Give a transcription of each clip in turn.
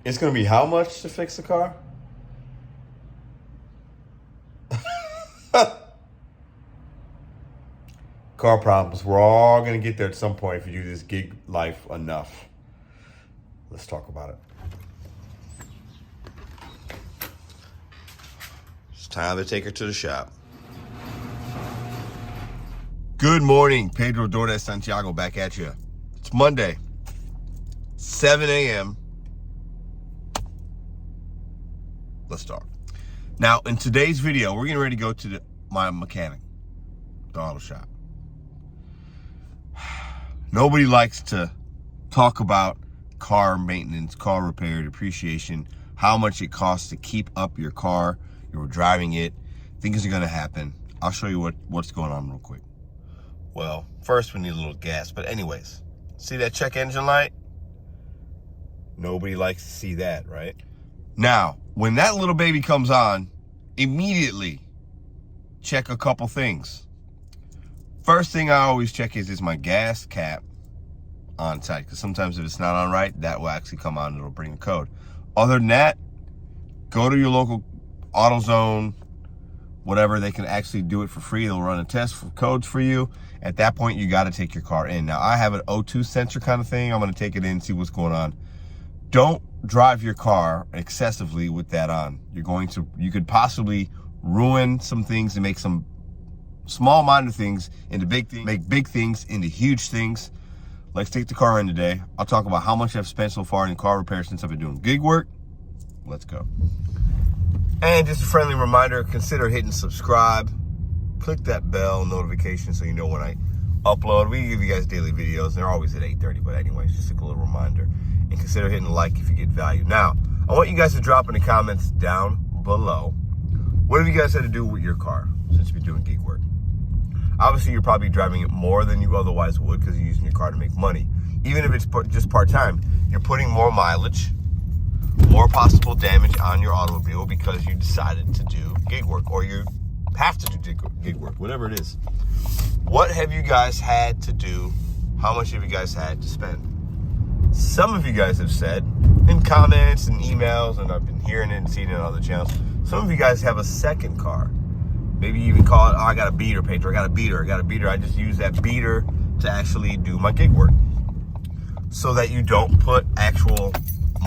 It's going to be how much to fix the car? Car problems. We're all going to get there at some point if you do this gig life enough. Let's talk about it. It's time to take her to the shop. Good morning. Pedro Doordash Santiago back at you. It's Monday, 7 a.m. Let's start. Now, in today's video, we're getting ready to go to my mechanic, the auto shop. Nobody likes to talk about car maintenance, car repair, depreciation, how much it costs to keep up your car. You're driving it. Things are going to happen. I'll show you what's going on real quick. Well, first we need a little gas. But anyways, see that check engine light? Nobody likes to see that, right? Now, when that little baby comes on, immediately check a couple things. First thing I always check is my gas cap on tight? Because sometimes if it's not on right, that will actually come on and it'll bring a code. Other than that, go to your local AutoZone, whatever. They can actually do it for free. They'll run a test for codes for you. At that point, you got to take your car in. Now, I have an O2 sensor kind of thing. I'm going to take it in and see what's going on. Don't drive your car excessively with that on. You could possibly ruin some things and make some small minor things into big things, make big things into huge things. Let's take the car in today. I'll talk about how much I've spent so far in car repair since I've been doing gig work. Let's go. And just a friendly reminder, consider hitting subscribe. Click that bell notification so you know when I upload. We give you guys daily videos. They're always at 8:30, but anyways, just a little reminder. And consider hitting the like if you get value. Now, I want you guys to drop in the comments down below. What have you guys had to do with your car since you've been doing gig work? Obviously, you're probably driving it more than you otherwise would because you're using your car to make money. Even if it's just part-time, you're putting more mileage, more possible damage on your automobile because you decided to do gig work, or you have to do gig work, whatever it is. What have you guys had to do? How much have you guys had to spend? Some of you guys have said in comments and emails, and I've been hearing it and seeing it on other channels, some of you guys have a second car. Maybe you even call it, oh, I got a beater, Pedro. I got a beater. I just use that beater to actually do my gig work so that you don't put actual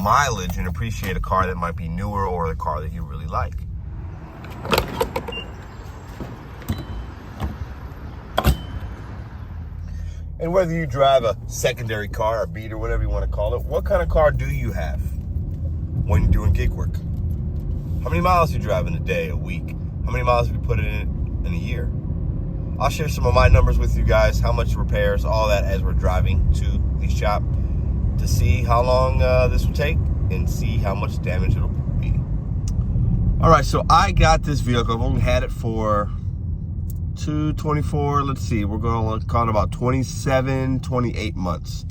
mileage and appreciate a car that might be newer or a car that you really like. And whether you drive a secondary car, a beater, whatever you want to call it, what kind of car do you have when you're doing gig work? How many miles do you drive in a day, a week? How many miles have you put in it in a year? I'll share some of my numbers with you guys, how much repairs, all that as we're driving to the shop to see how long this will take and see how much damage it'll be. All right, so I got this vehicle. I've only had it for 224, let's see, we're going to call it about 27, 28 months.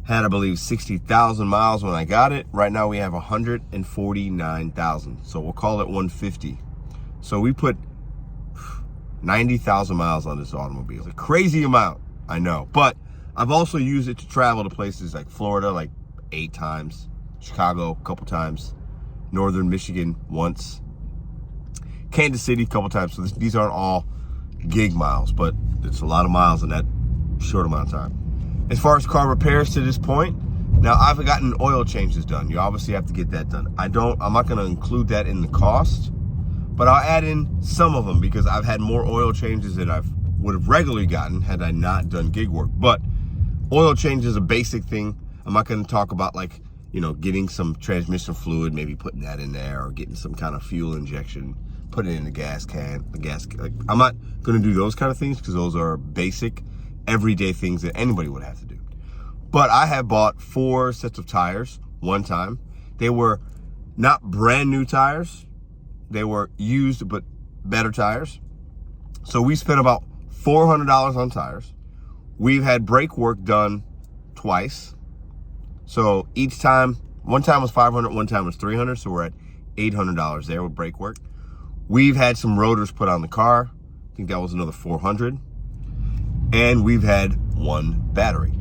Had, I believe, 60,000 miles when I got it. Right now we have 149,000, so we'll call it 150. So we put 90,000 miles on this automobile. It's a crazy amount, I know, but I've also used it to travel to places like Florida, like 8 times, Chicago a couple times, Northern Michigan once, Kansas City a couple times. So these aren't all gig miles, but it's a lot of miles in that short amount of time. As far as car repairs to this point, now I've gotten oil changes done. You obviously have to get that done. I'm not going to include that in the cost, but I'll add in some of them because I've had more oil changes than I would have regularly gotten had I not done gig work. But oil change is a basic thing. I'm not going to talk about, like, you know, getting some transmission fluid, maybe putting that in there, or getting some kind of fuel injection, put it in the gas can, like, I'm not going to do those kind of things because those are basic, everyday things that anybody would have to do. But I have bought 4 sets of tires one time. They were not brand new tires. They were used but better tires. So we spent about $400 on tires. We've had brake work done twice. So each time, one time was $500, one time was $300. So we're at $800 there with brake work. We've had some rotors put on the car. I think that was another $400. And we've had 1 battery.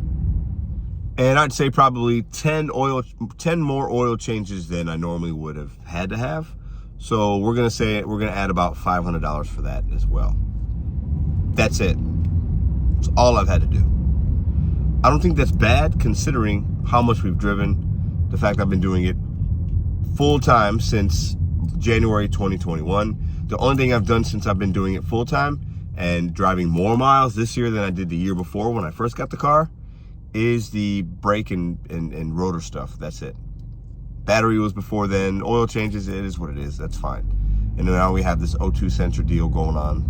And I'd say probably 10 more oil changes than I normally would have had to have. So we're gonna say we're gonna add about $500 for that as well. That's it. That's all I've had to do. I don't think that's bad considering how much we've driven, the fact I've been doing it full time since January 2021. The only thing I've done since I've been doing it full time and driving more miles this year than I did the year before when I first got the car is the brake and rotor stuff. That's it. Battery was before then. Oil changes, it is what it is. That's fine. And now we have this O2 sensor deal going on.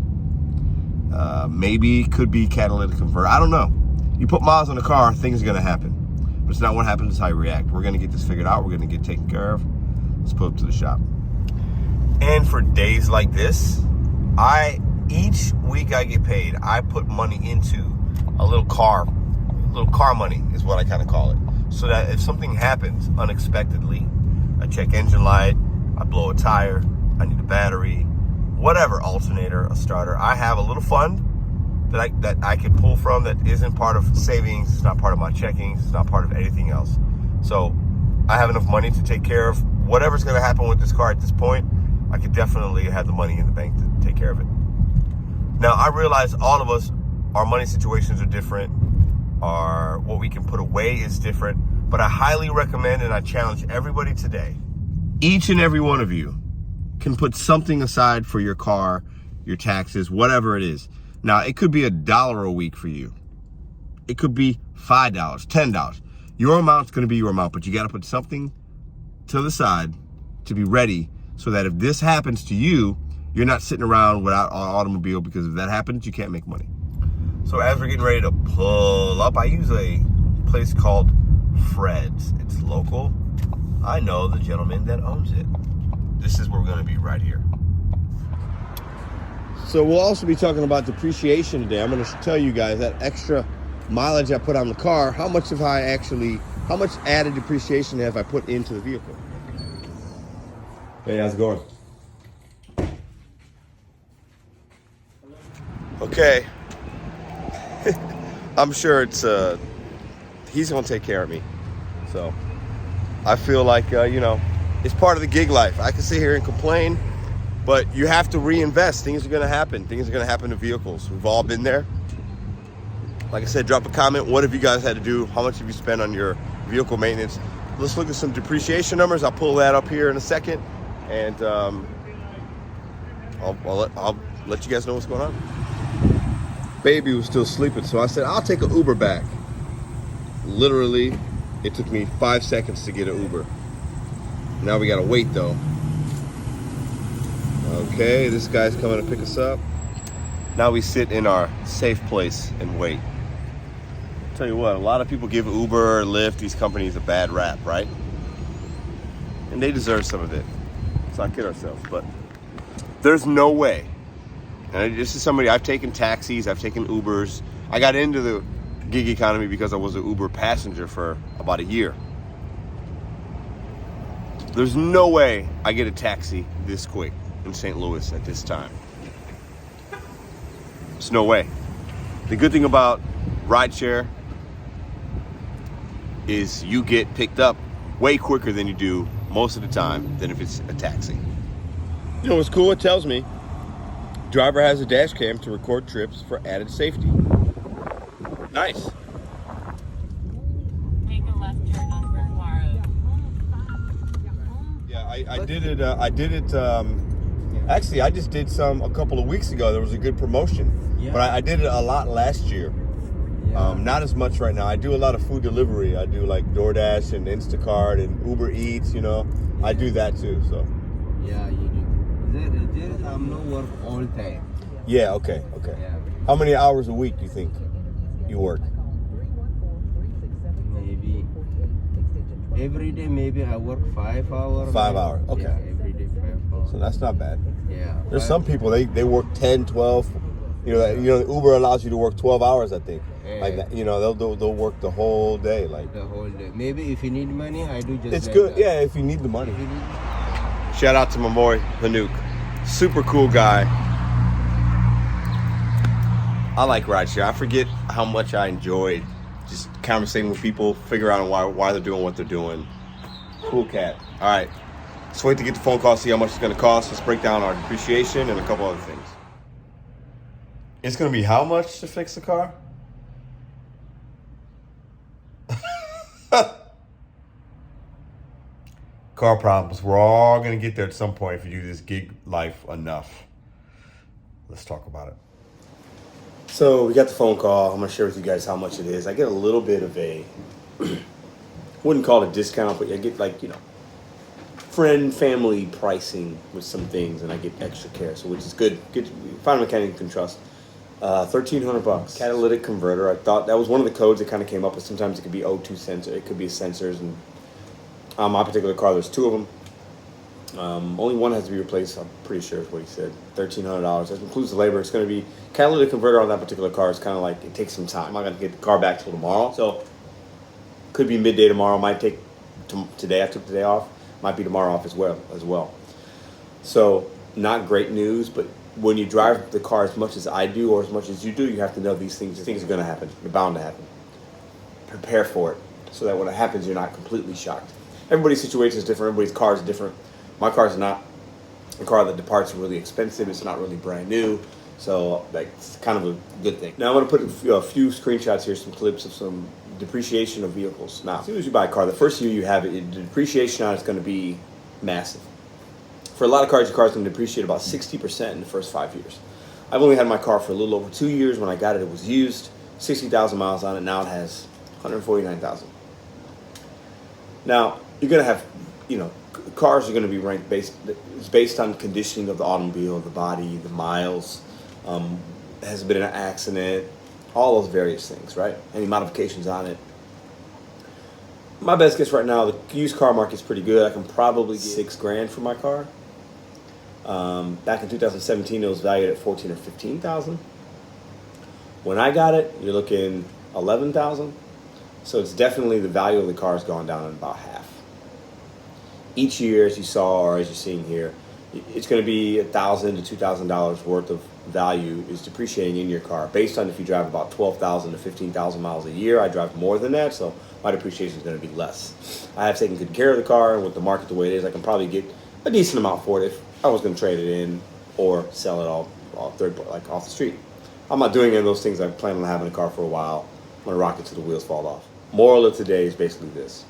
Maybe could be catalytic converter. I don't know. You put miles on a car, things are going to happen. But it's not what happens, it's how you react. We're going to get this figured out. We're going to get taken care of. Let's pull up to the shop. And for days like this, each week I get paid, I put money into a little car money is what I kind of call it. So that if something happens unexpectedly, I check engine light, I blow a tire, I need a battery, whatever, alternator, a starter, I have a little fund that I can pull from that isn't part of savings, it's not part of my checkings, it's not part of anything else. So I have enough money to take care of whatever's going to happen with this car at this point. I could definitely have the money in the bank to take care of it. Now, I realize all of us, our money situations are different. What we can put away is different, but I highly recommend and I challenge everybody today, each and every one of you can put something aside for your car, your taxes, whatever it is. Now, it could be $1 a week for you. It could be $5, $10. Your amount's going to be your amount, but you got to put something to the side to be ready so that if this happens to you, you're not sitting around without an automobile, because if that happens, you can't make money. So as we're getting ready to pull up, I use a place called Fred's. It's local. I know the gentleman that owns it. This is where we're going to be right here. So we'll also be talking about depreciation today. I'm going to tell you guys that extra mileage I put on the car, how much added depreciation have I put into the vehicle? Hey, how's it going? Okay. I'm sure he's gonna take care of me. So I feel like, it's part of the gig life. I can sit here and complain, but you have to reinvest. Things are gonna happen. Things are gonna happen to vehicles. We've all been there. Like I said, drop a comment. What have you guys had to do? How much have you spent on your vehicle maintenance? Let's look at some depreciation numbers. I'll pull that up here in a second, and I'll let you guys know what's going on. Baby was still sleeping, so I said, I'll take an Uber back. Literally, it took me 5 seconds to get an Uber. Now we gotta wait though. Okay, this guy's coming to pick us up. Now we sit in our safe place and wait. Tell you what, a lot of people give Uber or Lyft, these companies, a bad rap, right? And they deserve some of it. Let's not kid ourselves, but there's no way. And this is somebody, I've taken taxis, I've taken Ubers. I got into the gig economy because I was an Uber passenger for about a year. There's no way I get a taxi this quick in St. Louis at this time. There's no way. The good thing about rideshare is you get picked up way quicker than you do most of the time than if it's a taxi. You know what's cool? It tells me driver has a dash cam to record trips for added safety. Nice. Make a left turn on Bernard. Yeah, I did it. Actually, I just did some a couple of weeks ago. There was a good promotion, but I did it a lot last year. Not as much right now. I do a lot of food delivery. I do like Doordash and Instacart and Uber Eats. I do that too. So. Yeah, you do. There is no work all time. Yeah. Okay. Yeah. How many hours a week do you think you work? Maybe every day. Maybe I work 5 hours. 5 hours. Okay. Yeah, every day 5 hours. So that's not bad. Yeah. There's some people they work 10, 12. Uber allows you to work 12 hours. I think. Yeah. Like that. They'll work the whole day. Like The whole day. Maybe if you need money, I do just. it's like good. that. Yeah, if you need the money. Shout out to my boy Hanuk. Super cool guy. I like rideshare. I forget how much I enjoyed just conversating with people, figure out why they're doing what they're doing. Cool cat. All right. Let's wait to get the phone call, see how much it's going to cost. Let's break down our depreciation and a couple other things. It's going to be how much to fix the car? Car problems. We're all going to get there at some point if you do this gig life enough. Let's talk about it. So we got the phone call. I'm going to share with you guys how much it is. I get a little bit of a, wouldn't call it a discount, but I get like, you know, friend, family pricing with some things, and I get extra care, so which is good. Good, find a mechanic you can trust. $1,300. Catalytic converter. I thought that was one of the codes that kind of came up with. Sometimes it could be O2 sensor. It could be sensors, and on my particular car, there's two of them. Only one has to be replaced. I'm pretty sure is what he said. $1,300. That includes the labor. It's going to be catalytic converter on that particular car. It's kind of like it takes some time. I'm not going to get the car back till tomorrow, so could be midday tomorrow. Might take today. I took the day off. Might be tomorrow off as well. So not great news, but when you drive the car as much as I do or as much as you do, you have to know these things are going to happen. They're bound to happen. Prepare for it so that when it happens, you're not completely shocked. Everybody's situation is different. Everybody's car is different. My car is not a car that departs really expensive. It's not really brand new. So that's kind of a good thing. Now I'm going to put a few screenshots here, some clips of some depreciation of vehicles. Now, as soon as you buy a car, the first year you have it, the depreciation on it is going to be massive. For a lot of cars, your car is going to depreciate about 60% in the first 5 years. I've only had my car for a little over 2 years. When I got it, it was used, 60,000 miles on it. Now it has 149,000. Now, you're going to have, you know, cars are going to be ranked based on conditioning of the automobile, the body, the miles, has been an accident, all those various things, right? Any modifications on it. My best guess right now, the used car market's pretty good. I can probably get $6,000 for my car. Back in 2017, it was valued at 14 or 15,000. When I got it, you're looking 11,000. So it's definitely the value of the car has gone down in about half. Each year, as you saw or as you're seeing here, it's going to be $1,000 to $2,000 worth of value is depreciating in your car based on if you drive about 12,000 to 15,000 miles a year. I drive more than that, so my depreciation is going to be less. I have taken good care of the car, and with the market the way it is, I can probably get a decent amount for it if I was going to trade it in or sell it all third, like off the street. I'm not doing any of those things. I plan on having a car for a while. I'm going to rock it till the wheels fall off. Moral of today is basically this.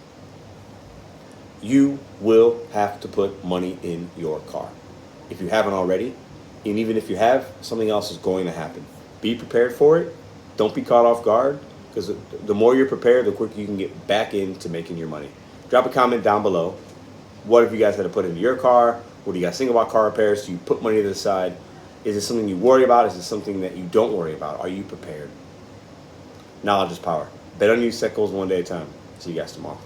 You will have to put money in your car. If you haven't already, and even if you have, something else is going to happen. Be prepared for it. Don't be caught off guard, because the more you're prepared, the quicker you can get back into making your money. Drop a comment down below. What have you guys had to put into your car? What do you guys think about car repairs? Do you put money to the side? Is it something you worry about? Is it something that you don't worry about? Are you prepared? Knowledge is power. Bet on you, set goals one day at a time. See you guys tomorrow.